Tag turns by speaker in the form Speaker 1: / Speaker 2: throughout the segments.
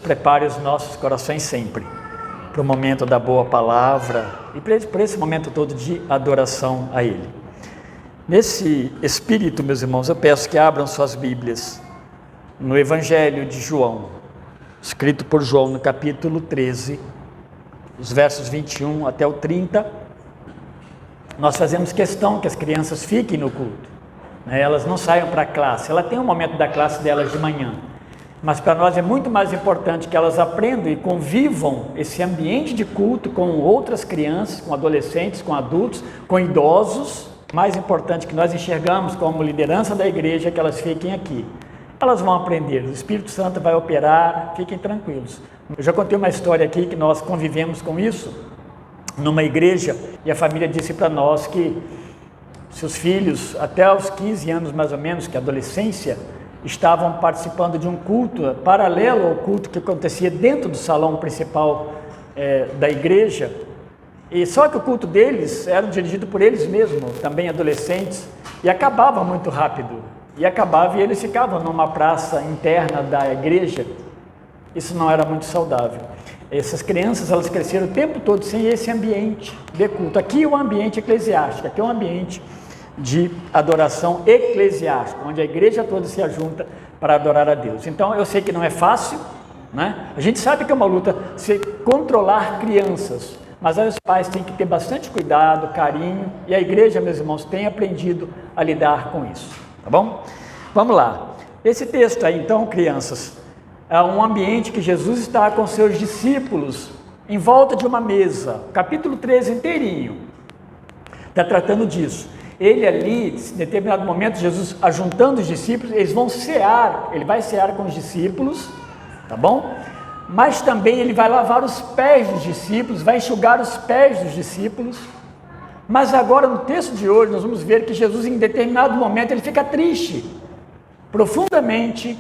Speaker 1: prepare os nossos corações sempre para o momento da boa palavra e para esse momento todo de adoração a Ele. Nesse espírito, meus irmãos, eu peço que abram suas Bíblias no Evangelho de João, escrito por João no capítulo 13, os versos 21 até o 30. Nós fazemos questão que as crianças fiquem no culto, né? Elas não saiam para a classe. Ela tem um momento da classe delas de manhã, mas para nós é muito mais importante que elas aprendam e convivam esse ambiente de culto com outras crianças, com adolescentes, com adultos, com idosos. Mais importante que nós enxergamos como liderança da igreja é que elas fiquem aqui. Elas vão aprender, o Espírito Santo vai operar, fiquem tranquilos. Eu já contei uma história aqui que nós convivemos com isso numa igreja, e a família disse para nós que seus filhos, até os 15 anos mais ou menos, que é a adolescência, estavam participando de um culto paralelo ao culto que acontecia dentro do salão principal da igreja, e só que o culto deles era dirigido por eles mesmos, também adolescentes, e acabava muito rápido, e eles ficavam numa praça interna da igreja. Isso não era muito saudável. Essas crianças, elas cresceram o tempo todo sem esse ambiente de culto. Aqui é um ambiente eclesiástico, aqui é um ambiente de adoração eclesiástica, onde a igreja toda se ajunta para adorar a Deus. Então, eu sei que não é fácil, né? A gente sabe que é uma luta se controlar crianças, mas aí os pais têm que ter bastante cuidado, carinho, e a igreja, meus irmãos, tem aprendido a lidar com isso, tá bom? Vamos lá. Esse texto aí, então, crianças, é um ambiente que Jesus está com seus discípulos em volta de uma mesa. Capítulo 13 inteirinho está tratando disso. Ele ali, em determinado momento, Jesus ajuntando os discípulos, eles vão cear, ele vai cear com os discípulos, tá bom? Mas também ele vai lavar os pés dos discípulos, vai enxugar os pés dos discípulos. Mas agora no texto de hoje nós vamos ver que Jesus, em determinado momento, ele fica triste, profundamente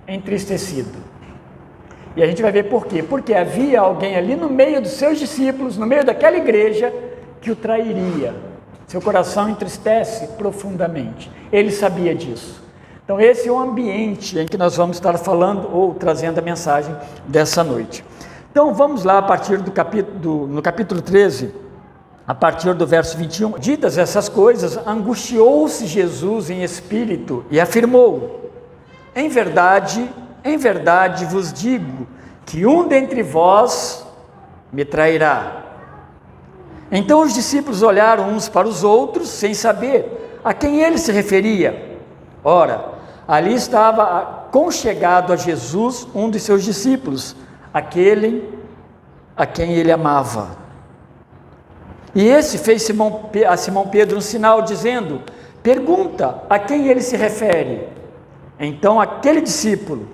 Speaker 1: entristecido. E a gente vai ver por quê. Porque havia alguém ali no meio dos seus discípulos, no meio daquela igreja, que o trairia. Seu coração entristece profundamente. Ele sabia disso. Então esse é o ambiente em que nós vamos estar falando ou trazendo a mensagem dessa noite. Então vamos lá a partir no capítulo 13, a partir do verso 21. Ditas essas coisas, angustiou-se Jesus em espírito e afirmou: em verdade vos digo que um dentre vós me trairá. Então os discípulos olharam uns para os outros, sem saber a quem ele se referia. Ora, ali estava conchegado a Jesus um de seus discípulos, aquele a quem ele amava. E esse fez a Simão Pedro um sinal, dizendo: pergunta a quem ele se refere. Então aquele discípulo,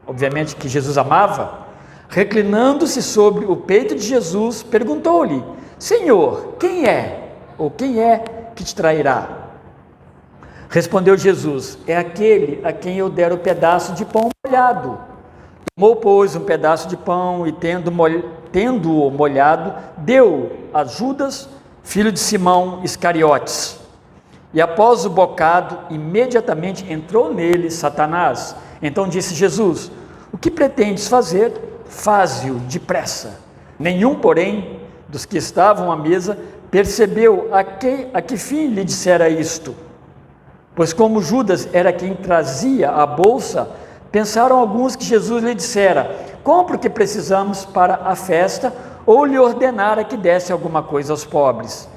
Speaker 1: obviamente que Jesus amava, reclinando-se sobre o peito de Jesus, perguntou-lhe: Senhor, quem é? Ou quem é que te trairá? Respondeu Jesus: é aquele a quem eu der o pedaço de pão molhado. Tomou, pois, um pedaço de pão e, tendo-o molhado, deu a Judas, filho de Simão Iscariotes. E após o bocado, imediatamente entrou nele Satanás. Então disse Jesus: o que pretendes fazer? Faze-o depressa. Nenhum, porém, dos que estavam à mesa percebeu a que fim lhe dissera isto. Pois como Judas era quem trazia a bolsa, pensaram alguns que Jesus lhe dissera: compre o que precisamos para a festa, ou lhe ordenara que desse alguma coisa aos pobres.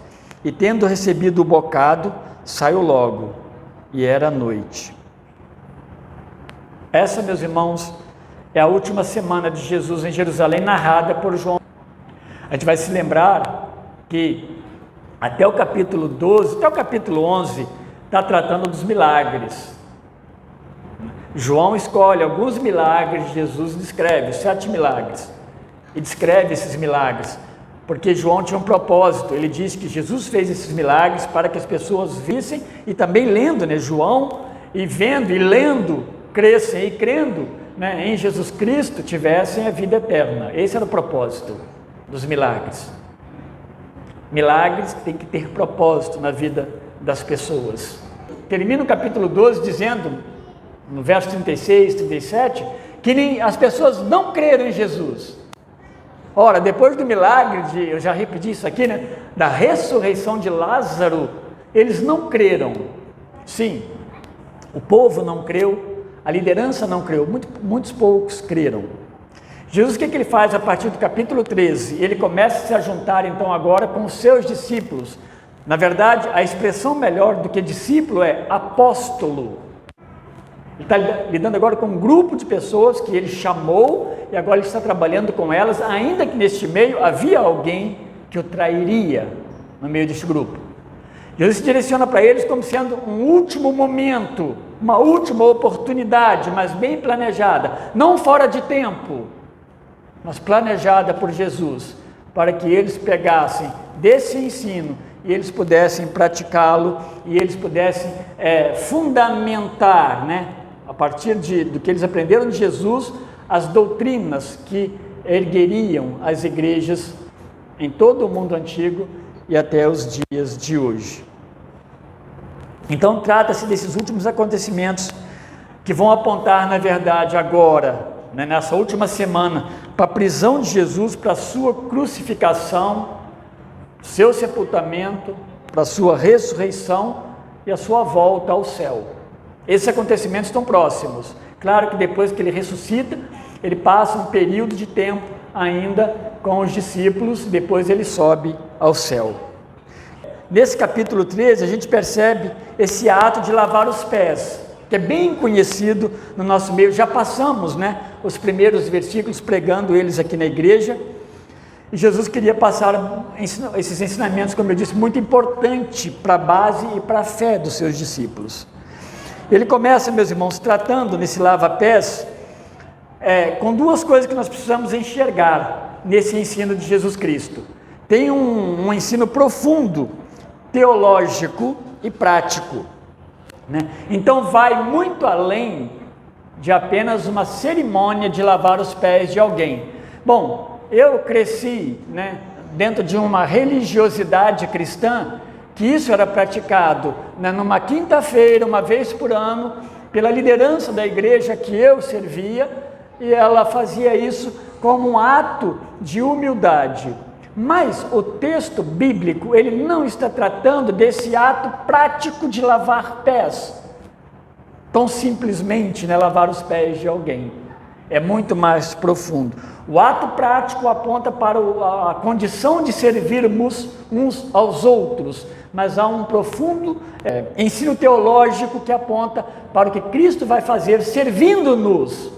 Speaker 1: E tendo recebido o bocado, saiu logo, e era noite. Essa, meus irmãos, é a última semana de Jesus em Jerusalém, narrada por João. A gente vai se lembrar que até o capítulo 12, até o capítulo 11, está tratando dos milagres. João escolhe alguns milagres de Jesus, descreve os 7 milagres, e descreve esses milagres, porque João tinha um propósito. Ele diz que Jesus fez esses milagres para que as pessoas vissem, e também lendo, João, e vendo e lendo, crescem e crendo, em Jesus Cristo, tivessem a vida eterna. Esse era o propósito dos milagres. Milagres têm que ter propósito na vida das pessoas. Termina o capítulo 12 dizendo, no verso 36, 37, que nem as pessoas não creram em Jesus. Ora, depois do milagre eu já repeti isso aqui, né? Da ressurreição de Lázaro, eles não creram. Sim, o povo não creu, a liderança não creu, muitos poucos creram. Jesus, o que ele faz a partir do capítulo 13? Ele começa a se juntar então agora com os seus discípulos. Na verdade, a expressão melhor do que discípulo é apóstolo. Ele está lidando agora com um grupo de pessoas que ele chamou e agora ele está trabalhando com elas, ainda que neste meio havia alguém que o trairia no meio deste grupo. Jesus se direciona para eles como sendo um último momento, uma última oportunidade, mas bem planejada, não fora de tempo, mas planejada por Jesus, para que eles pegassem desse ensino e eles pudessem praticá-lo e eles pudessem fundamentar, né, a partir do que eles aprenderam de Jesus, as doutrinas que ergueriam as igrejas em todo o mundo antigo e até os dias de hoje. Então trata-se desses últimos acontecimentos que vão apontar, na verdade, agora, né, nessa última semana, para a prisão de Jesus, para a sua crucificação, seu sepultamento, para a sua ressurreição e a sua volta ao céu. Esses acontecimentos estão próximos. Claro que depois que ele ressuscita, ele passa um período de tempo ainda com os discípulos, depois ele sobe ao céu. Nesse capítulo 13, a gente percebe esse ato de lavar os pés, que é bem conhecido no nosso meio. Já passamos, né, os primeiros versículos pregando eles aqui na igreja. E Jesus queria passar esses ensinamentos, como eu disse, muito importante para a base e para a fé dos seus discípulos. Ele começa, meus irmãos, tratando nesse lava-pés com duas coisas que nós precisamos enxergar nesse ensino de Jesus Cristo. Tem um ensino profundo, teológico e prático, né? Então vai muito além de apenas uma cerimônia de lavar os pés de alguém. Bom, eu cresci, né, dentro de uma religiosidade cristã, que isso era praticado, né, numa quinta-feira, uma vez por ano, pela liderança da igreja que eu servia, e ela fazia isso como um ato de humildade. Mas o texto bíblico, ele não está tratando desse ato prático de lavar pés, tão simplesmente, né, lavar os pés de alguém. É muito mais profundo. O ato prático aponta para a condição de servirmos uns aos outros, mas há um profundo ensino teológico que aponta para o que Cristo vai fazer servindo-nos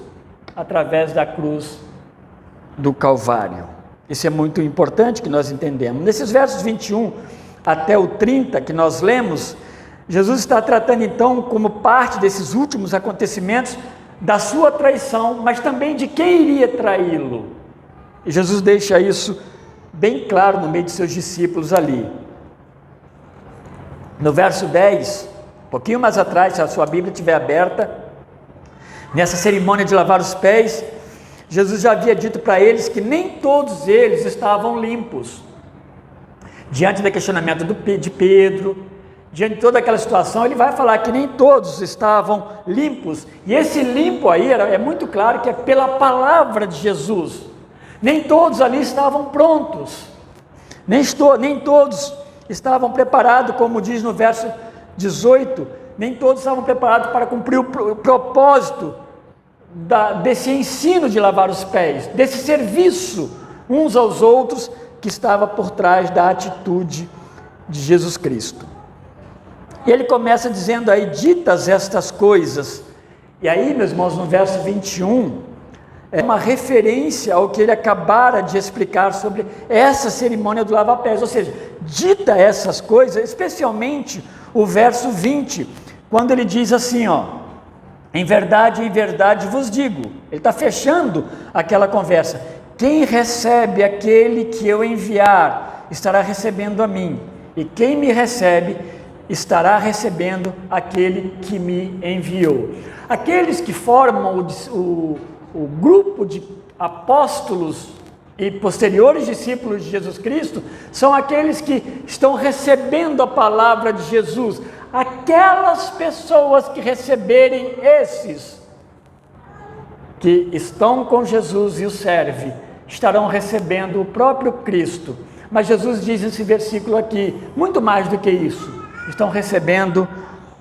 Speaker 1: através da cruz do Calvário. Isso é muito importante que nós entendemos. Nesses versos 21 até o 30 que nós lemos, Jesus está tratando então como parte desses últimos acontecimentos da sua traição, mas também de quem iria traí-lo. E Jesus deixa isso bem claro no meio de seus discípulos ali. No verso 10, um pouquinho mais atrás, se a sua Bíblia estiver aberta, nessa cerimônia de lavar os pés, Jesus já havia dito para eles que nem todos eles estavam limpos. Diante do questionamento de Pedro, diante de toda aquela situação, ele vai falar que nem todos estavam limpos. E esse limpo aí é muito claro que é pela palavra de Jesus. Nem todos ali estavam prontos. Nem todos estavam preparados, como diz no verso 18. Nem todos estavam preparados para cumprir o propósito desse ensino de lavar os pés, desse serviço uns aos outros que estava por trás da atitude de Jesus Cristo. E ele começa dizendo aí, ditas estas coisas, e aí, meus irmãos, no verso 21, é uma referência ao que ele acabara de explicar sobre essa cerimônia do lava-pés, ou seja, dita essas coisas, especialmente o verso 20, quando ele diz assim, em verdade vos digo, ele está fechando aquela conversa, quem recebe aquele que eu enviar, estará recebendo a mim, e quem me recebe, estará recebendo aquele que me enviou. Aqueles que formam o grupo de apóstolos e posteriores discípulos de Jesus Cristo, são aqueles que estão recebendo a palavra de Jesus. Aquelas pessoas que receberem esses que estão com Jesus e o servem, estarão recebendo o próprio Cristo. Mas Jesus diz nesse versículo aqui, muito mais do que isso, estão recebendo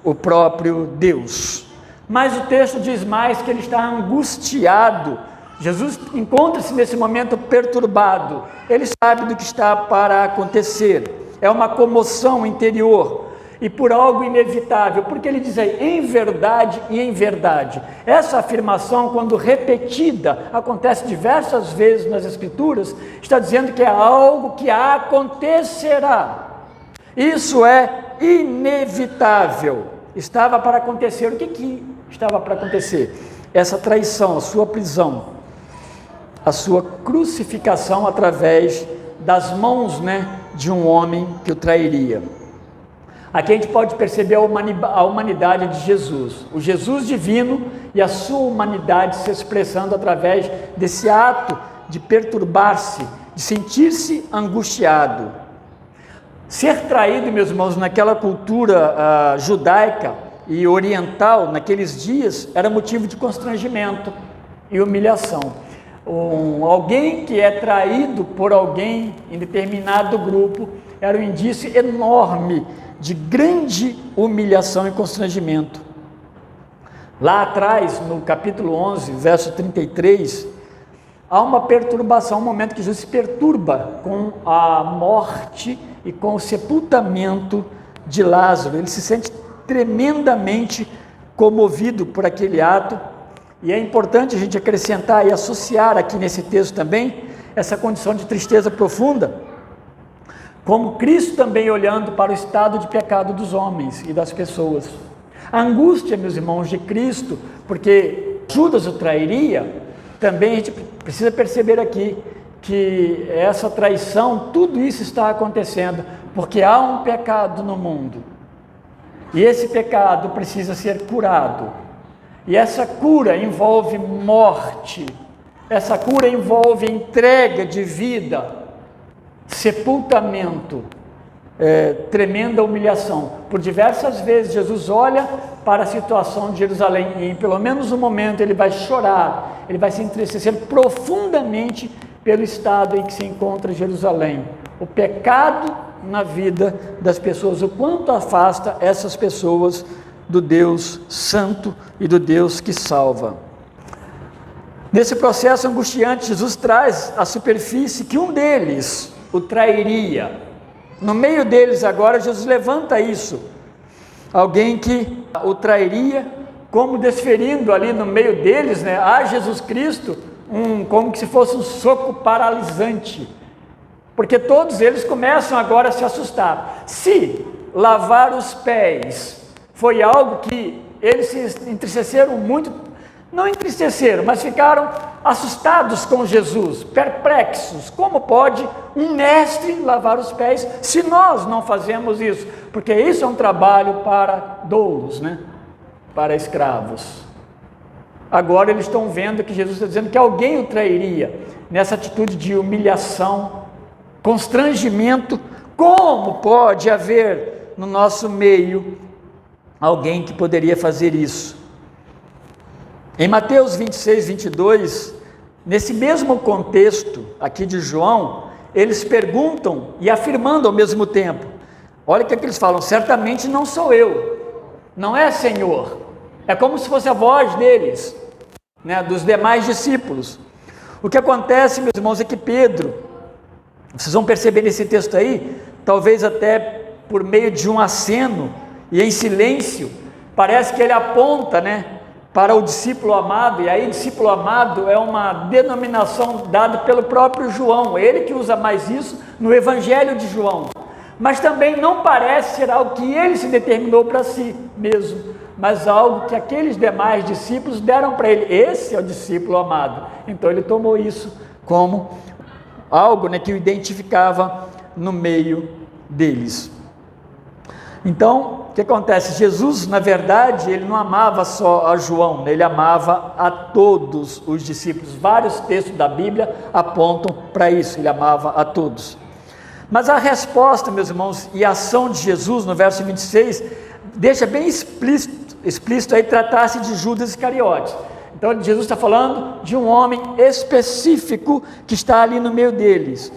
Speaker 1: o próprio Deus. Mas o texto diz mais que ele está angustiado. Jesus encontra-se nesse momento perturbado, ele sabe do que está para acontecer, é uma comoção interior, e por algo inevitável, porque ele diz aí, em verdade e em verdade. Essa afirmação, quando repetida, acontece diversas vezes nas Escrituras, está dizendo que é algo que acontecerá. Isso é inevitável, estava para acontecer. O que estava para acontecer? Essa traição, a sua prisão, a sua crucificação através das mãos, de um homem que o trairia. Aqui a gente pode perceber a humanidade de Jesus, o Jesus divino e a sua humanidade se expressando através desse ato de perturbar-se, de sentir-se angustiado. Ser traído, meus irmãos, naquela cultura judaica e oriental, naqueles dias, era motivo de constrangimento e humilhação. Alguém que é traído por alguém em determinado grupo era um indício enorme de grande humilhação e constrangimento. Lá atrás, no capítulo 11, verso 33, há uma perturbação, um momento que Jesus se perturba com a morte e com o sepultamento de Lázaro. Ele se sente tremendamente comovido por aquele ato, e é importante a gente acrescentar e associar aqui nesse texto também essa condição de tristeza profunda, como Cristo também olhando para o estado de pecado dos homens e das pessoas. A angústia, meus irmãos, de Cristo, porque Judas o trairia, também a gente precisa perceber aqui que essa traição, tudo isso está acontecendo porque há um pecado no mundo, e esse pecado precisa ser curado, e essa cura envolve morte, essa cura envolve entrega de vida, sepultamento, tremenda humilhação. Por diversas vezes Jesus olha para a situação de Jerusalém e em pelo menos um momento ele vai chorar, ele vai se entristecer profundamente pelo estado em que se encontra Jerusalém. O pecado na vida das pessoas, o quanto afasta essas pessoas do Deus santo e do Deus que salva. Nesse processo angustiante, Jesus traz à superfície que um deles o trairia. No meio deles agora, Jesus levanta isso. Alguém que o trairia, como desferindo ali no meio deles, a Jesus Cristo, como que se fosse um soco paralisante. Porque todos eles começam agora a se assustar. Se lavar os pés foi algo que eles se entristeceram muito, não entristeceram, mas ficaram assustados com Jesus, perplexos. Como pode um mestre lavar os pés se nós não fazemos isso? Porque isso é um trabalho para doulos, para escravos. Agora eles estão vendo que Jesus está dizendo que alguém o trairia, nessa atitude de humilhação, constrangimento. Como pode haver no nosso meio alguém que poderia fazer isso? Em Mateus 26, 22, nesse mesmo contexto aqui de João, eles perguntam e afirmando ao mesmo tempo. Olha o que eles falam: certamente não sou eu, não é Senhor. É como se fosse a voz deles, dos demais discípulos. O que acontece, meus irmãos, é que Pedro, vocês vão perceber nesse texto aí, talvez até por meio de um aceno e em silêncio, parece que ele aponta, para o discípulo amado, e aí discípulo amado é uma denominação dada pelo próprio João, ele que usa mais isso no Evangelho de João, mas também não parece ser algo que ele se determinou para si mesmo, mas algo que aqueles demais discípulos deram para ele. Esse é o discípulo amado, então ele tomou isso como algo que o identificava no meio deles. Então, o que acontece? Jesus, na verdade, ele não amava só a João, ele amava a todos os discípulos. Vários textos da Bíblia apontam para isso, ele amava a todos. Mas a resposta, meus irmãos, e a ação de Jesus, no verso 26, deixa bem explícito aí tratar-se de Judas Iscariotes. Então Jesus está falando de um homem específico que está ali no meio deles,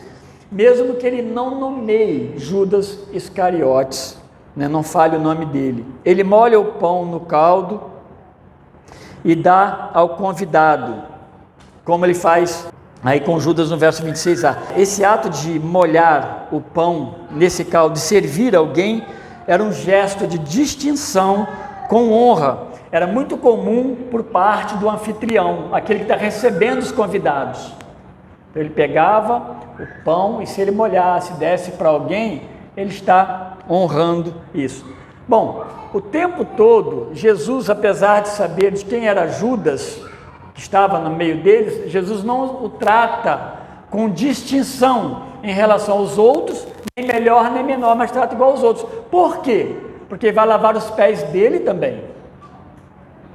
Speaker 1: mesmo que ele não nomeie Judas Iscariotes, né? Não fale o nome dele. Ele molha o pão no caldo e dá ao convidado, como ele faz aí com Judas no verso 26a. Esse ato de molhar o pão nesse caldo, de servir alguém, era um gesto de distinção com honra. Era muito comum por parte do anfitrião, aquele que está recebendo os convidados. Então ele pegava o pão e se ele molhasse, desse para alguém, ele está honrando isso. Bom, o tempo todo, Jesus, apesar de saber de quem era Judas, que estava no meio deles, Jesus não o trata com distinção em relação aos outros, nem melhor nem menor, mas trata igual aos outros. Por quê? Porque vai lavar os pés dele também.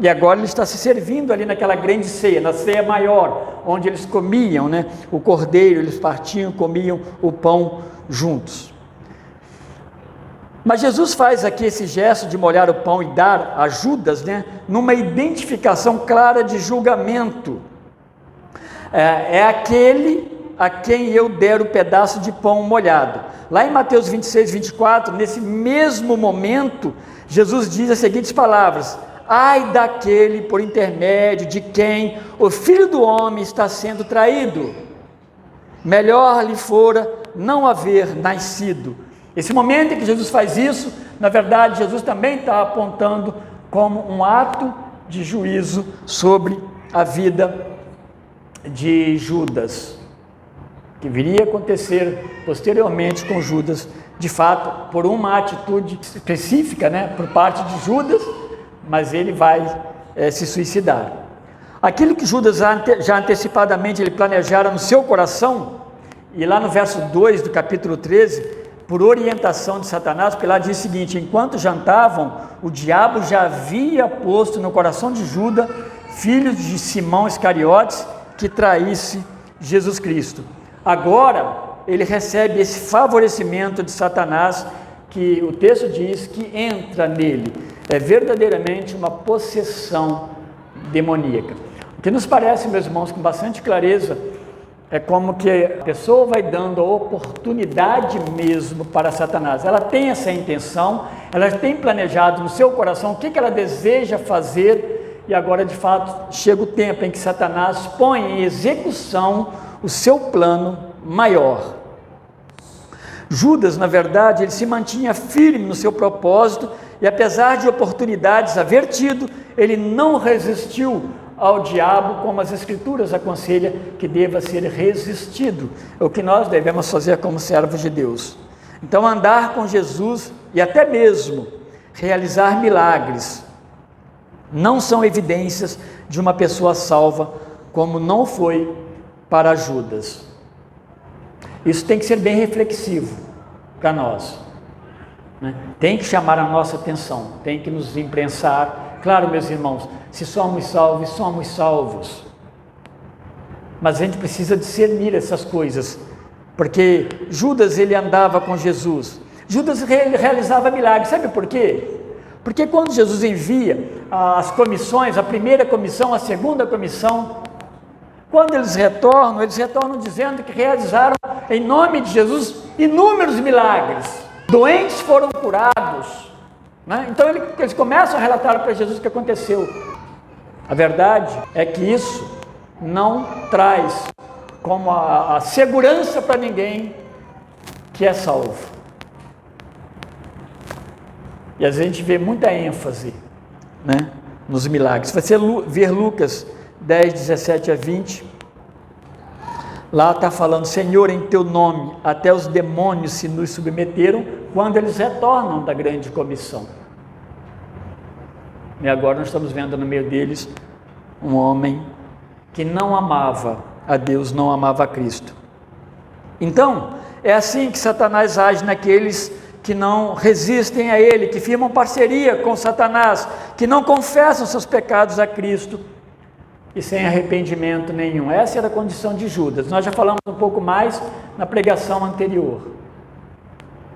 Speaker 1: E agora ele está se servindo ali naquela grande ceia, na ceia maior, onde eles comiam, né, o cordeiro, eles partiam, comiam o pão juntos. Mas Jesus faz aqui esse gesto de molhar o pão e dar a Judas, né, numa identificação clara de julgamento. É aquele a quem eu der o pedaço de pão molhado. Lá em Mateus 26, 24, nesse mesmo momento, Jesus diz as seguintes palavras: ai daquele por intermédio de quem o Filho do Homem está sendo traído. Melhor lhe fora não haver nascido. Esse momento em que Jesus faz isso, na verdade, Jesus também está apontando como um ato de juízo sobre a vida de Judas, que viria a acontecer posteriormente com Judas, de fato, por uma atitude específica, né, por parte de Judas, mas ele vai se suicidar. Aquilo que Judas já antecipadamente ele planejara no seu coração, e lá no verso 2 do capítulo 13, por orientação de Satanás, porque lá diz o seguinte: enquanto jantavam, o diabo já havia posto no coração de Judas, filho de Simão Iscariotes, que traísse Jesus Cristo. Agora, ele recebe esse favorecimento de Satanás, que o texto diz que entra nele. É verdadeiramente uma possessão demoníaca. O que nos parece, meus irmãos, com bastante clareza, é como que a pessoa vai dando a oportunidade mesmo para Satanás. Ela tem essa intenção, ela tem planejado no seu coração o que ela deseja fazer, e agora de fato chega o tempo em que Satanás põe em execução o seu plano maior. Judas, na verdade, ele se mantinha firme no seu propósito, e apesar de oportunidades haver tido, ele não resistiu ao diabo, como as Escrituras aconselham que deva ser resistido. É o que nós devemos fazer como servos de Deus. Então, andar com Jesus e até mesmo realizar milagres não são evidências de uma pessoa salva, como não foi para Judas. Isso tem que ser bem reflexivo para nós, né? Tem que chamar a nossa atenção, tem que nos imprensar. Claro, meus irmãos, se somos salvos, somos salvos, mas a gente precisa discernir essas coisas, porque Judas, ele andava com Jesus, Judas realizava milagres. Sabe por quê? Porque quando Jesus envia as comissões, a primeira comissão, a segunda comissão, quando eles retornam dizendo que realizaram em nome de Jesus inúmeros milagres, doentes foram curados, né? Então eles começam a relatar para Jesus o que aconteceu. A verdade é que isso não traz como a segurança para ninguém que é salvo. E às vezes a gente vê muita ênfase, né, nos milagres. Se você ver Lucas 10, 17 a 20, lá está falando: Senhor, em teu nome até os demônios se nos submeteram, quando eles retornam da grande comissão. E agora nós estamos vendo no meio deles um homem que não amava a Deus, não amava a Cristo. Então, é assim que Satanás age naqueles que não resistem a ele, que firmam parceria com Satanás, que não confessam seus pecados a Cristo e sem arrependimento nenhum. Essa era a condição de Judas. Nós já falamos um pouco mais na pregação anterior.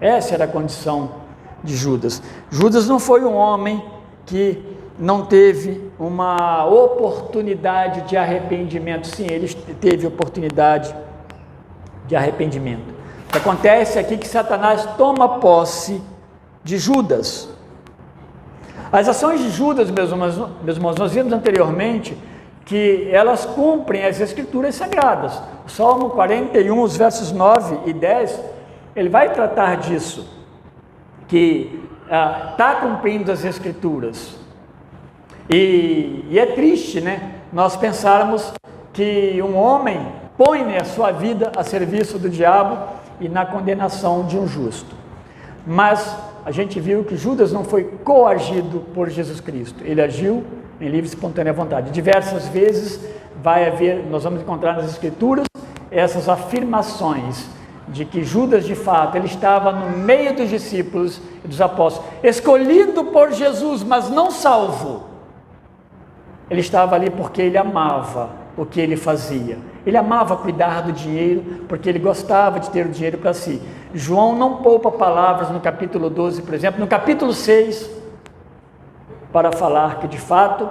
Speaker 1: Essa era a condição de Judas. Judas não foi um homem que não teve uma oportunidade de arrependimento. Sim, ele teve oportunidade de arrependimento. Acontece aqui que Satanás toma posse de Judas. As ações de Judas, meus irmãos, nós vimos anteriormente que elas cumprem as Escrituras Sagradas. O Salmo 41, os versos 9 e 10, ele vai tratar disso, que está cumprindo as Escrituras. E é triste, né, nós pensarmos que um homem põe a sua vida a serviço do diabo e na condenação de um justo. Mas a gente viu que Judas não foi coagido por Jesus Cristo, ele agiu em livre e espontânea vontade. Diversas vezes nós vamos encontrar nas Escrituras essas afirmações de que Judas, de fato, ele estava no meio dos discípulos e dos apóstolos, escolhido por Jesus, mas não salvo. Ele estava ali porque ele amava o que ele fazia. Ele amava cuidar do dinheiro, porque ele gostava de ter o dinheiro para si. João não poupa palavras no capítulo 12, por exemplo, no capítulo 6, para falar que de fato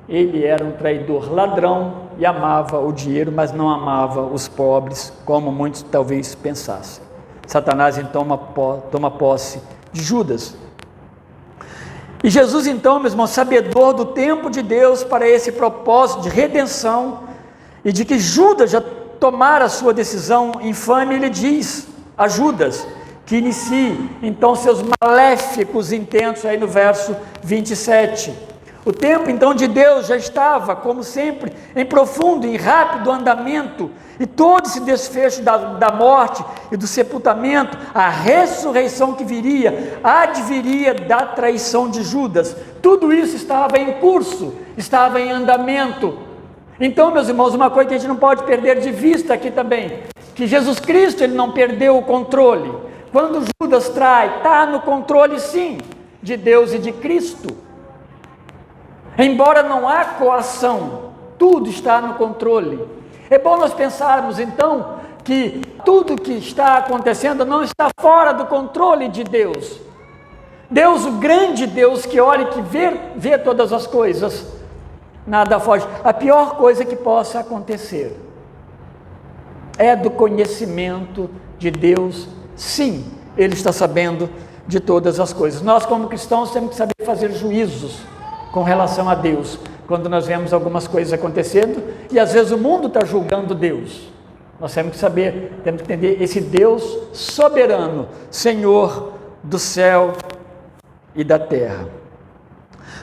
Speaker 1: ele era um traidor ladrão e amava o dinheiro, mas não amava os pobres, como muitos talvez pensassem. Satanás então toma posse de Judas. E Jesus então, meus irmãos, sabedor do tempo de Deus para esse propósito de redenção, e de que Judas já tomara a sua decisão infame, ele diz a Judas que inicie então seus maléficos intentos, aí no verso 27. O tempo então de Deus já estava, como sempre, em profundo e rápido andamento, e todo esse desfecho da morte e do sepultamento, a ressurreição que viria, adviria da traição de Judas. Tudo isso estava em curso, estava em andamento. Então, meus irmãos, uma coisa que a gente não pode perder de vista aqui também, que Jesus Cristo, ele não perdeu o controle. Quando Judas trai, está no controle sim, de Deus e de Cristo. Embora não há coação, tudo está no controle. É bom nós pensarmos então que tudo que está acontecendo não está fora do controle de Deus. Deus, o grande Deus que olha e que vê todas as coisas, nada foge. A pior coisa que possa acontecer é do conhecimento de Deus. Sim, Ele está sabendo de todas as coisas. Nós, como cristãos, temos que saber fazer juízos com relação a Deus, quando nós vemos algumas coisas acontecendo, e às vezes o mundo está julgando Deus. Nós temos que saber, temos que entender esse Deus soberano, Senhor do céu e da terra.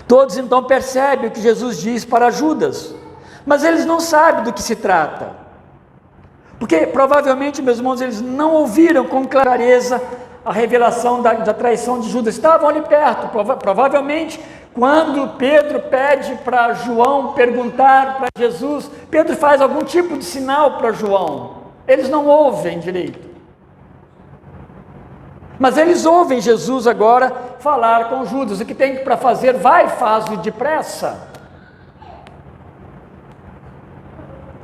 Speaker 1: Todos então percebem o que Jesus diz para Judas, mas eles não sabem do que se trata, porque provavelmente, meus irmãos, eles não ouviram com clareza a revelação da traição de Judas. Estavam ali perto, provavelmente quando Pedro pede para João perguntar para Jesus, Pedro faz algum tipo de sinal para João, eles não ouvem direito. Mas eles ouvem Jesus agora falar com Judas, o que tem para fazer, vai, faz-o depressa.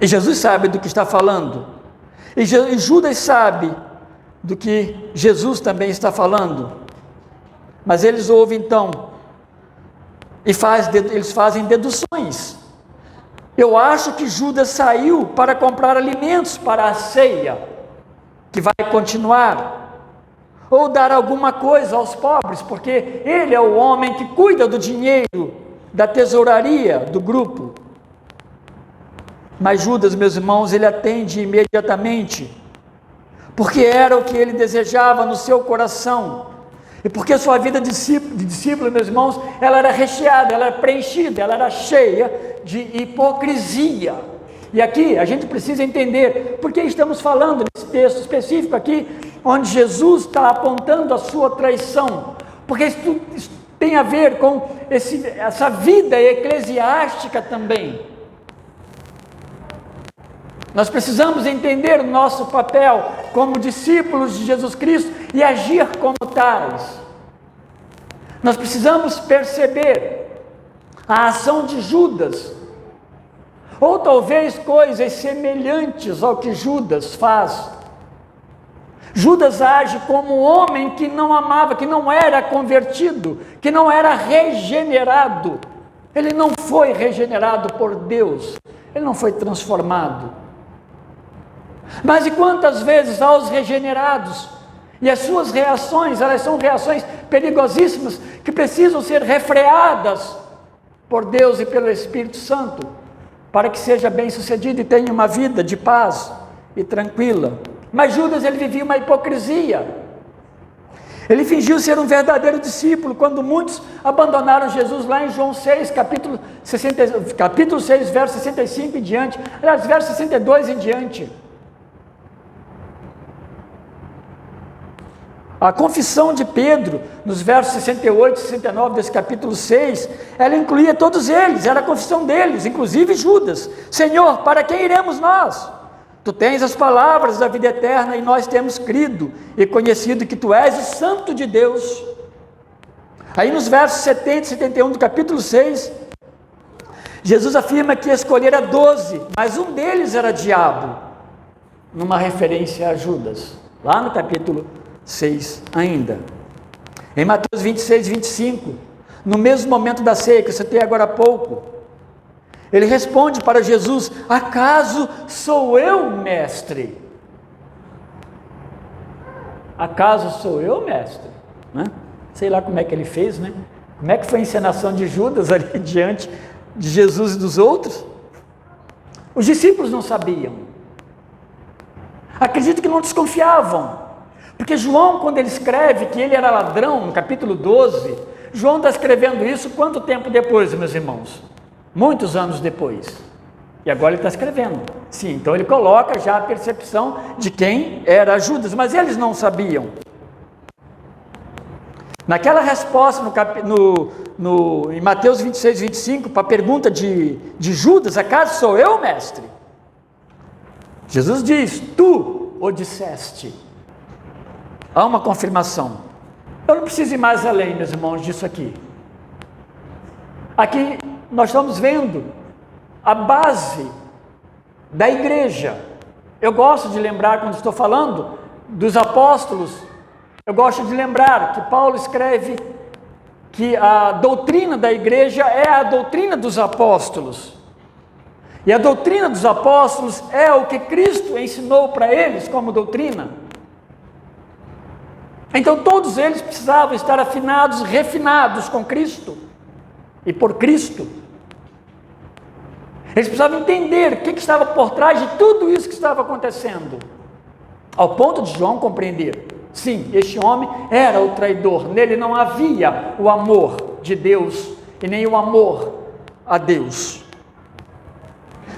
Speaker 1: E Jesus sabe do que está falando, e Judas sabe do que Jesus também está falando, mas eles ouvem então, e eles fazem deduções. Eu acho que Judas saiu para comprar alimentos para a ceia, que vai continuar, ou dar alguma coisa aos pobres, porque ele é o homem que cuida do dinheiro, da tesouraria do grupo. Mas Judas, meus irmãos, ele atende imediatamente, porque era o que ele desejava no seu coração, e porque sua vida de discípulo, meus irmãos, ela era recheada, ela era preenchida, ela era cheia de hipocrisia. E aqui a gente precisa entender por que estamos falando nesse texto específico aqui, onde Jesus está apontando a sua traição, porque isso tem a ver com essa vida eclesiástica também. Nós precisamos entender o nosso papel como discípulos de Jesus Cristo e agir como tais. Nós precisamos perceber a ação de Judas, ou talvez coisas semelhantes ao que Judas faz. Judas age como um homem que não amava, que não era convertido, que não era regenerado. Ele não foi regenerado por Deus, ele não foi transformado. Mas e quantas vezes aos regenerados, e as suas reações, elas são reações perigosíssimas, que precisam ser refreadas por Deus e pelo Espírito Santo, para que seja bem sucedido e tenha uma vida de paz e tranquila. Mas Judas, ele vivia uma hipocrisia. Ele fingiu ser um verdadeiro discípulo, quando muitos abandonaram Jesus, lá em João 6, capítulo 6, verso 65 em diante, aliás, verso 62 em diante. A confissão de Pedro, nos versos 68 e 69 desse capítulo 6, ela incluía todos eles, era a confissão deles, inclusive Judas. Senhor, para quem iremos nós? Tu tens as palavras da vida eterna e nós temos crido e conhecido que tu és o Santo de Deus. Aí nos versos 70 e 71 do capítulo 6, Jesus afirma que escolhera 12, mas um deles era diabo, numa referência a Judas, lá no capítulo 6 ainda. Em Mateus 26, 25, no mesmo momento da ceia que eu citei agora há pouco, ele responde para Jesus: acaso sou eu, mestre? Acaso sou eu, mestre? Né? Sei lá como é que ele fez, né? Como é que foi a encenação de Judas ali diante de Jesus e dos outros? Os discípulos não sabiam. Acredito que não desconfiavam. Porque João, quando ele escreve que ele era ladrão, no capítulo 12, João está escrevendo isso quanto tempo depois, meus irmãos? Muitos anos depois. E agora ele está escrevendo. Sim, então ele coloca já a percepção de quem era Judas, mas eles não sabiam. Naquela resposta em Mateus 26, 25, para a pergunta de Judas: acaso sou eu, mestre? Jesus diz: tu o disseste. Há uma confirmação. Eu não preciso ir mais além, meus irmãos, disso aqui. Aqui nós estamos vendo a base da igreja. Eu gosto de lembrar, quando estou falando dos apóstolos, eu gosto de lembrar que Paulo escreve que a doutrina da igreja é a doutrina dos apóstolos. E a doutrina dos apóstolos é o que Cristo ensinou para eles como doutrina. Então todos eles precisavam estar afinados, refinados com Cristo e por Cristo. Eles precisavam entender o que estava por trás de tudo isso que estava acontecendo, ao ponto de João compreender: sim, este homem era o traidor, nele não havia o amor de Deus e nem o amor a Deus.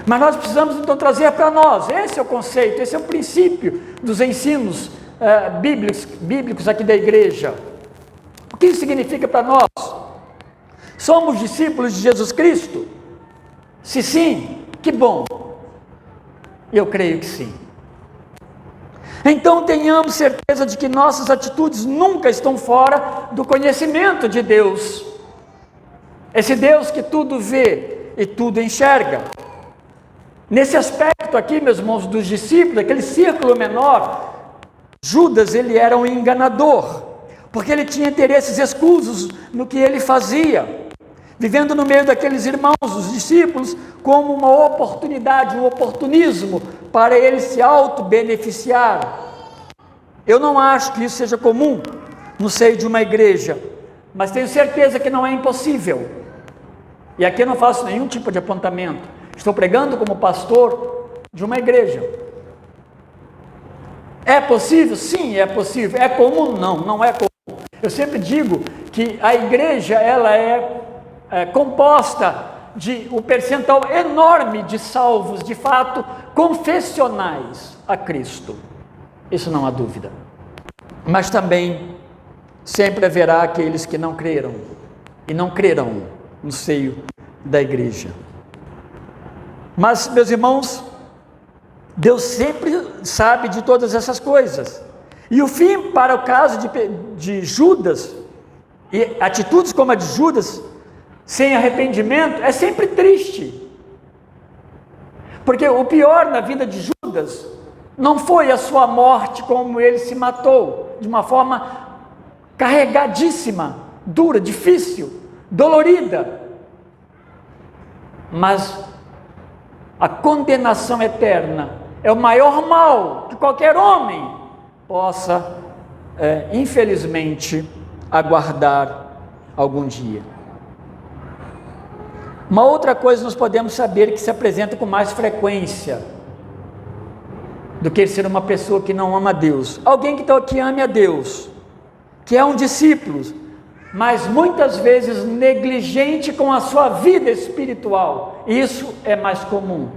Speaker 1: Mas nós precisamos então trazer para nós, esse é o conceito, esse é o princípio dos ensinos bíblicos aqui da igreja. O que isso significa para nós? Somos discípulos de Jesus Cristo? Se sim, que bom. Eu creio que sim. Então tenhamos certeza de que nossas atitudes nunca estão fora do conhecimento de Deus. Esse Deus que tudo vê e tudo enxerga. Nesse aspecto aqui, meus irmãos, dos discípulos, aquele círculo menor, Judas, ele era um enganador, porque ele tinha interesses escusos no que ele fazia, vivendo no meio daqueles irmãos, os discípulos, como uma oportunidade, um oportunismo, para ele se auto-beneficiar. Eu não acho que isso seja comum no seio de uma igreja, mas tenho certeza que não é impossível. E aqui eu não faço nenhum tipo de apontamento, estou pregando como pastor de uma igreja. É possível? Sim, é possível. É comum? Não, não é comum. Eu sempre digo que a igreja, ela é composta de um percentual enorme de salvos, de fato, confessionais a Cristo. Isso não há dúvida. Mas também sempre haverá aqueles que não creram e não crerão no seio da igreja. Mas, meus irmãos, Deus sempre sabe de todas essas coisas. E o fim para o caso de Judas, e atitudes como a de Judas, sem arrependimento, é sempre triste. Porque o pior na vida de Judas não foi a sua morte, como ele se matou, de uma forma carregadíssima, dura, difícil, dolorida. mas a condenação eterna é o maior mal que qualquer homem possa, infelizmente, aguardar algum dia. Uma outra coisa nós podemos saber que se apresenta com mais frequência do que ser uma pessoa que não ama a Deus. Alguém que ame a Deus, que é um discípulo, mas muitas vezes negligente com a sua vida espiritual. Isso é mais comum.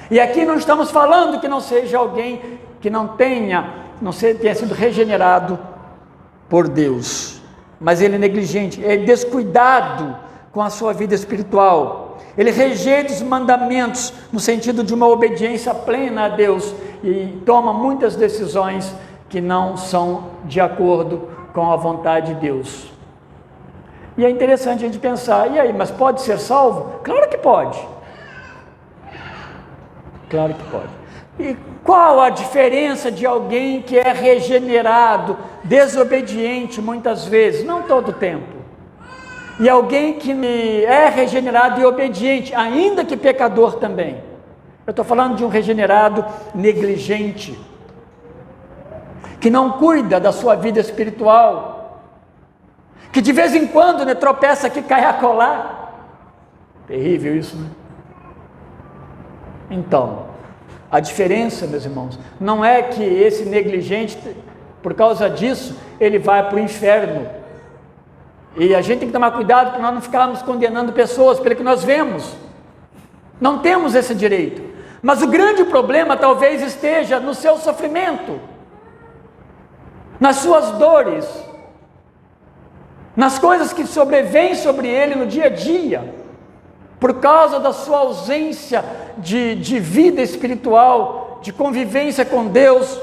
Speaker 1: E aqui não estamos falando que não seja alguém que tenha sido regenerado por Deus, mas ele é negligente, é descuidado com a sua vida espiritual. Ele rejeita os mandamentos no sentido de uma obediência plena a Deus e toma muitas decisões que não são de acordo com a vontade de Deus. E é interessante a gente pensar, e aí, mas pode ser salvo? Claro que pode. Claro que pode. E qual a diferença de alguém que é regenerado, desobediente muitas vezes, não todo o tempo, e alguém que é regenerado e obediente, ainda que pecador também? Eu estou falando de um regenerado negligente, que não cuida da sua vida espiritual, que de vez em quando tropeça aqui, cai acolá. Terrível isso, né? Então, a diferença, meus irmãos, não é que esse negligente, por causa disso, ele vai para o inferno. E a gente tem que tomar cuidado para nós não ficarmos condenando pessoas pelo que nós vemos. Não temos esse direito. Mas o grande problema talvez esteja no seu sofrimento, nas suas dores, nas coisas que sobrevêm sobre ele no dia a dia, por causa da sua ausência de vida espiritual, de convivência com Deus,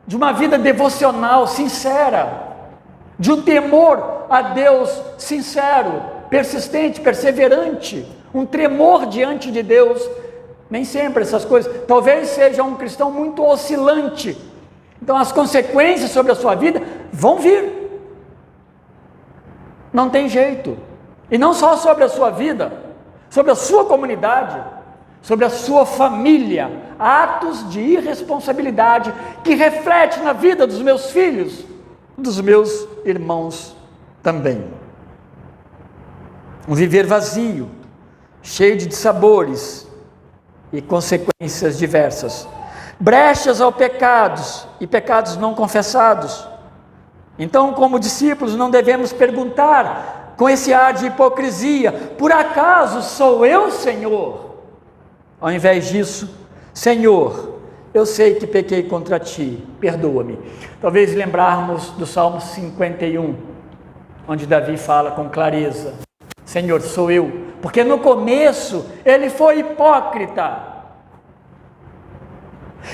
Speaker 1: de uma vida devocional sincera, de um temor a Deus sincero, persistente, perseverante, um tremor diante de Deus. Nem sempre essas coisas, talvez seja um cristão muito oscilante, então as consequências sobre a sua vida vão vir, não tem jeito, e não só sobre a sua vida, sobre a sua comunidade, sobre a sua família, atos de irresponsabilidade que reflete na vida dos meus filhos, dos meus irmãos também. Um viver vazio, cheio de dissabores e consequências diversas, brechas ao pecados e pecados não confessados. Então, como discípulos, não devemos perguntar com esse ar de hipocrisia: por acaso sou eu, Senhor? Ao invés disso, Senhor, eu sei que pequei contra ti, perdoa-me. Talvez lembrarmos do Salmo 51, onde Davi fala com clareza: Senhor, sou eu. Porque no começo ele foi hipócrita,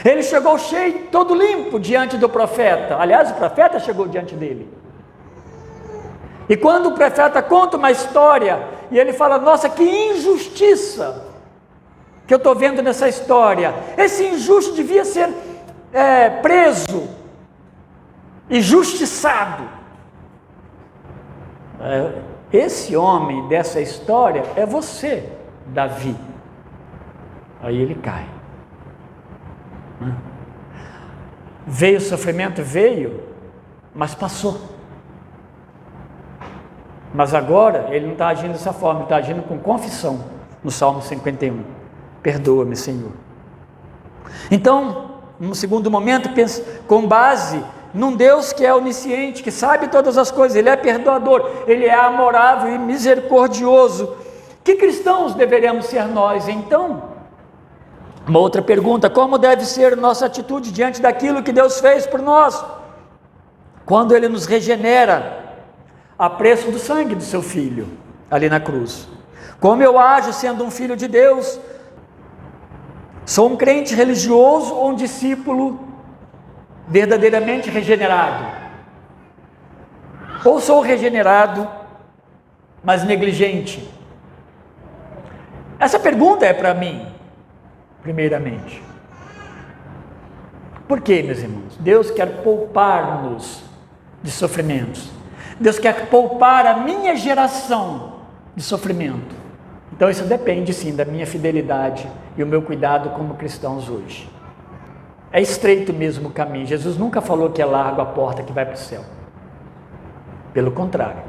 Speaker 1: ele chegou cheio, todo limpo diante do profeta. Aliás, o profeta chegou diante dele, e quando o profeta conta uma história e ele fala: nossa, que injustiça que eu estou vendo nessa história, esse injusto devia ser preso e justiçado. Esse homem dessa história é você, Davi. Aí ele cai. Veio o sofrimento? Veio, mas passou. Mas agora ele não está agindo dessa forma, ele está agindo com confissão, no Salmo 51. Perdoa-me, Senhor. Então, no segundo momento, pensa com base num Deus que é onisciente, que sabe todas as coisas, Ele é perdoador, Ele é amorável e misericordioso. Que cristãos deveremos ser nós, então? Uma outra pergunta: como deve ser nossa atitude diante daquilo que Deus fez por nós, quando Ele nos regenera, a preço do sangue do seu Filho, ali na cruz? Como eu ajo sendo um filho de Deus? Sou um crente religioso ou um discípulo verdadeiramente regenerado? Ou sou regenerado, mas negligente? Essa pergunta é para mim, primeiramente. Por quê, meus irmãos? Deus quer poupar-nos de sofrimentos. Deus quer poupar a minha geração de sofrimento. Então isso depende sim da minha fidelidade e o meu cuidado como cristãos hoje. É estreito mesmo o caminho. Jesus nunca falou que é largo a porta que vai para o céu. Pelo contrário.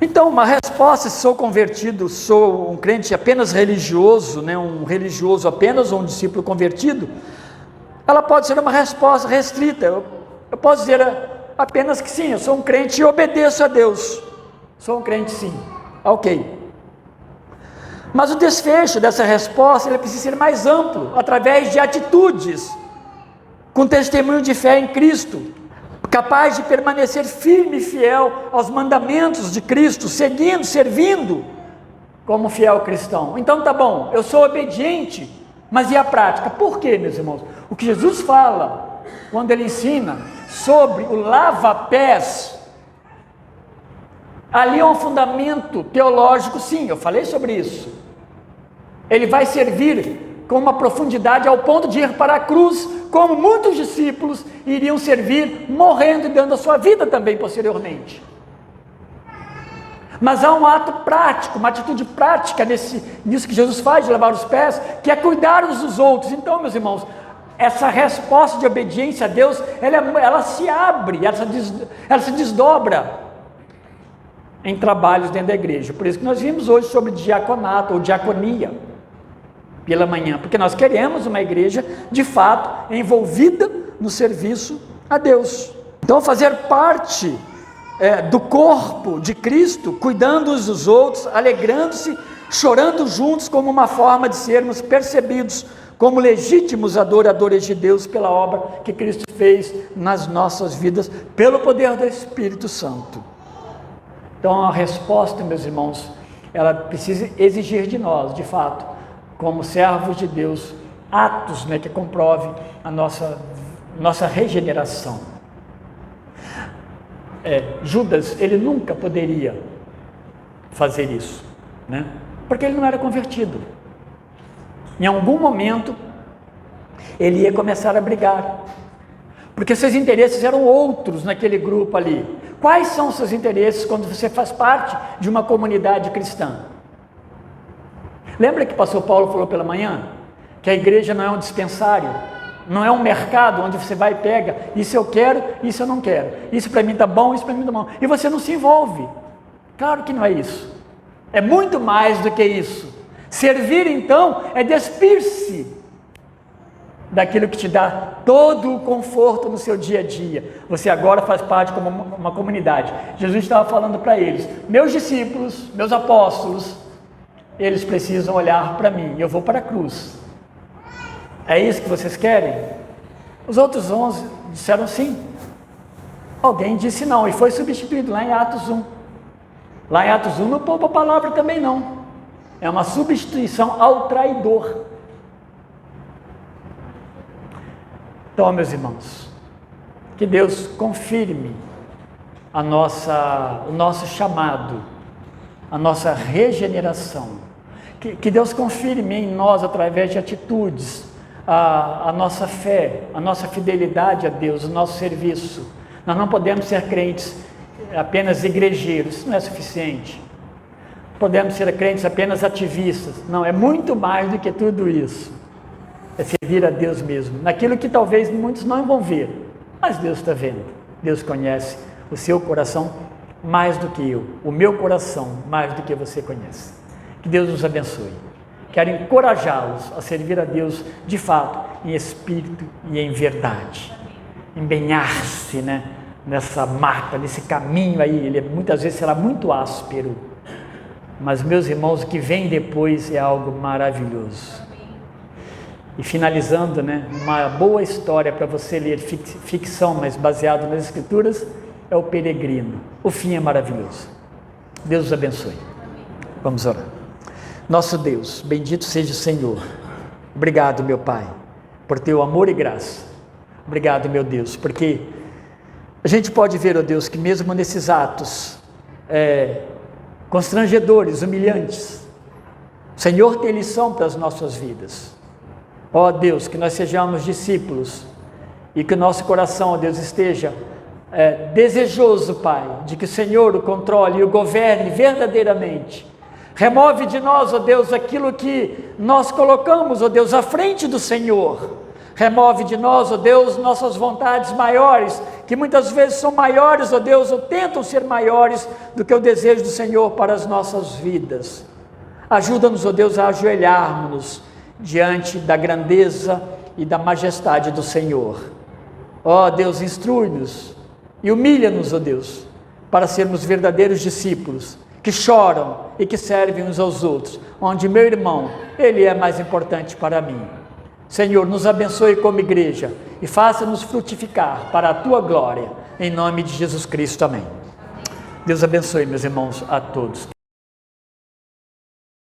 Speaker 1: Então, uma resposta, se sou convertido, sou um crente apenas religioso, né, um religioso apenas ou um discípulo convertido, ela pode ser uma resposta restrita. Eu posso dizer apenas que sim, eu sou um crente e obedeço a Deus. Sou um crente sim, ok. Mas o desfecho dessa resposta ele precisa ser mais amplo, através de atitudes, com testemunho de fé em Cristo, capaz de permanecer firme e fiel aos mandamentos de Cristo, seguindo, servindo como fiel cristão. Então tá bom, eu sou obediente, mas e a prática? Por quê, meus irmãos? O que Jesus fala, quando ele ensina sobre o lava-pés, ali é um fundamento teológico, sim, eu falei sobre isso. Ele vai servir com uma profundidade ao ponto de ir para a cruz, como muitos discípulos iriam servir, morrendo e dando a sua vida também posteriormente. Mas há um ato prático, uma atitude prática nisso que Jesus faz, de lavar os pés, que é cuidar uns dos outros. Então, meus irmãos, essa resposta de obediência a Deus, ela se abre, ela se desdobra em trabalhos dentro da igreja. Por isso que nós vimos hoje sobre diaconato ou diaconia pela manhã, porque nós queremos uma igreja de fato envolvida no serviço a Deus. Então, fazer parte do corpo de Cristo, cuidando uns dos outros, alegrando-se, chorando juntos, como uma forma de sermos percebidos como legítimos adoradores de Deus pela obra que Cristo fez nas nossas vidas, pelo poder do Espírito Santo. Então a resposta, meus irmãos, ela precisa exigir de nós, de fato, como servos de Deus, atos, que comprovem a nossa regeneração. Judas, ele nunca poderia fazer isso, porque ele não era convertido. Em algum momento, ele ia começar a brigar, porque seus interesses eram outros naquele grupo ali. Quais são os seus interesses quando você faz parte de uma comunidade cristã? Lembra que o pastor Paulo falou pela manhã? Que a igreja não é um dispensário, não é um mercado onde você vai e pega, isso eu quero, isso eu não quero, isso para mim está bom, isso para mim está bom, e você não se envolve. Claro que não é isso, é muito mais do que isso. Servir então é despir-se daquilo que te dá todo o conforto no seu dia a dia. Você agora faz parte como uma comunidade. Jesus estava falando para eles: meus discípulos, meus apóstolos, eles precisam olhar para mim, eu vou para a cruz. É isso que vocês querem? Os outros 11 disseram sim. Alguém disse não, e foi substituído lá em Atos 1. Lá em Atos 1 não poupa a palavra também não. É uma substituição ao traidor. Então, meus irmãos, que Deus confirme o nosso chamado, a nossa regeneração. Que Deus confirme em nós, através de atitudes, a nossa fé, a nossa fidelidade a Deus, o nosso serviço. Nós não podemos ser crentes apenas igrejeiros, isso não é suficiente. Podemos ser crentes apenas ativistas. Não, é muito mais do que tudo isso. É servir a Deus mesmo, naquilo que talvez muitos não vão ver, mas Deus está vendo. Deus conhece o seu coração mais do que eu, o meu coração mais do que você conhece. Que Deus nos abençoe. Quero encorajá-los a servir a Deus de fato, em espírito e em verdade. Empenhar-se, nessa mata, nesse caminho aí. Ele muitas vezes será muito áspero, mas, meus irmãos, o que vem depois é algo maravilhoso. E finalizando, uma boa história para você ler, ficção, mas baseado nas Escrituras, é o Peregrino. O fim é maravilhoso. Deus os abençoe. Vamos orar. Nosso Deus, bendito seja o Senhor. Obrigado, meu Pai, por teu amor e graça. Obrigado, meu Deus, porque a gente pode ver, ó Deus, que mesmo nesses atos constrangedores, humilhantes, o Senhor tem lição para as nossas vidas. Ó Deus, que nós sejamos discípulos e que o nosso coração, ó Deus, esteja desejoso, Pai, de que o Senhor o controle e o governe verdadeiramente. Remove de nós, ó Deus, aquilo que nós colocamos, ó Deus, à frente do Senhor. Remove de nós, ó Deus, nossas vontades maiores, que muitas vezes são maiores, ó Deus, ou tentam ser maiores do que o desejo do Senhor para as nossas vidas. Ajuda-nos, ó Deus, a ajoelharmos diante da grandeza e da majestade do Senhor. Ó Deus, instrui-nos e humilha-nos, ó Deus, para sermos verdadeiros discípulos, que choram e que servem uns aos outros, onde meu irmão, ele é mais importante para mim. Senhor, nos abençoe como igreja e faça-nos frutificar para a Tua glória, em nome de Jesus Cristo, amém. Deus abençoe, meus irmãos, a todos.